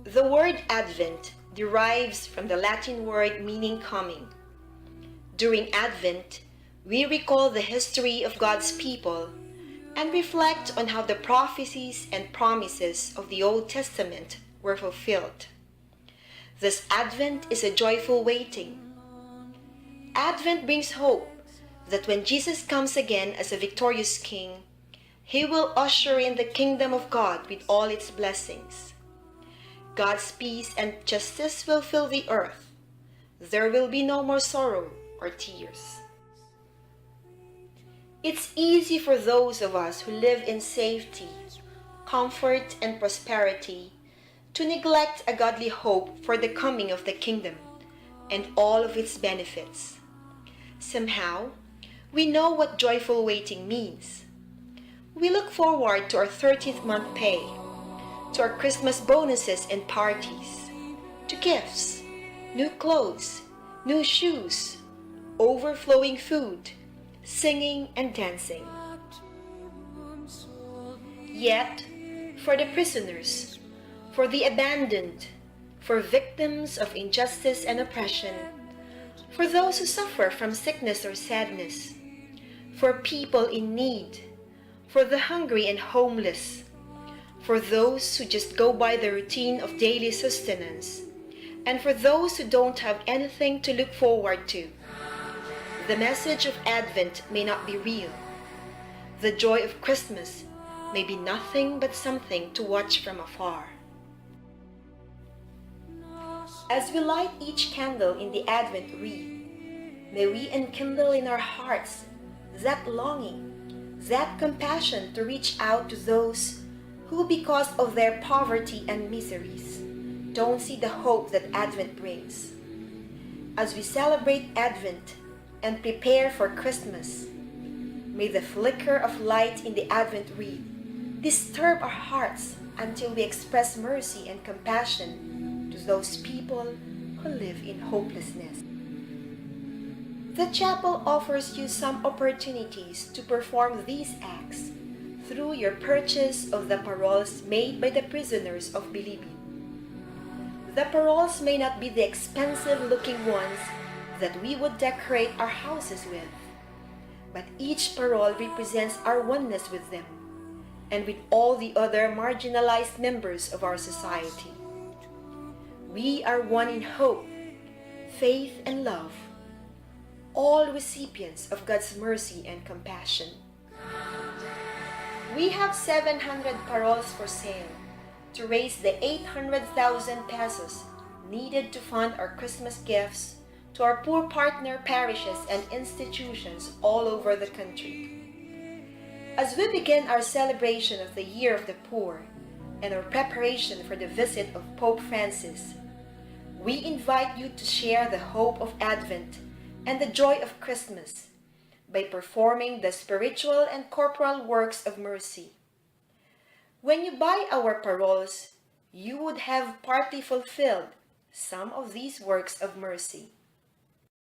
The word Advent derives from the Latin word meaning coming. During Advent, we recall the history of God's people and reflect on how the prophecies and promises of the Old Testament were fulfilled. This Advent is a joyful waiting. Advent brings hope that when Jesus comes again as a victorious King, He will usher in the kingdom of God with all its blessings. God's peace and justice will fill the earth. There will be no more sorrow or tears. It's easy for those of us who live in safety, comfort, and prosperity to neglect a godly hope for the coming of the kingdom and all of its benefits. Somehow, we know what joyful waiting means. We look forward to our 30th month pay, to our Christmas bonuses and parties, to gifts, new clothes, new shoes, overflowing food, singing and dancing. Yet, for the prisoners, for the abandoned, for victims of injustice and oppression, for those who suffer from sickness or sadness, for people in need, for the hungry and homeless, for those who just go by the routine of daily sustenance, and for those who don't have anything to look forward to. The message of Advent may not be real. The joy of Christmas may be nothing but something to watch from afar. As we light each candle in the Advent wreath, may we enkindle in our hearts that longing, that compassion to reach out to those who, because of their poverty and miseries, don't see the hope that Advent brings. As we celebrate Advent and prepare for Christmas, may the flicker of light in the Advent wreath disturb our hearts until we express mercy and compassion to those people who live in hopelessness. The chapel offers you some opportunities to perform these acts through your purchase of the paroles made by the prisoners of Bilibid. The paroles may not be the expensive-looking ones that we would decorate our houses with, but each parole represents our oneness with them and with all the other marginalized members of our society. We are one in hope, faith, and love, all recipients of God's mercy and compassion. We have 700 paroles for sale to raise the 800,000 pesos needed to fund our Christmas gifts to our poor partner parishes and institutions all over the country. As we begin our celebration of the Year of the Poor and our preparation for the visit of Pope Francis, we invite you to share the hope of Advent and the joy of Christmas by performing the spiritual and corporal works of mercy. When you buy our paroles, you would have partly fulfilled some of these works of mercy.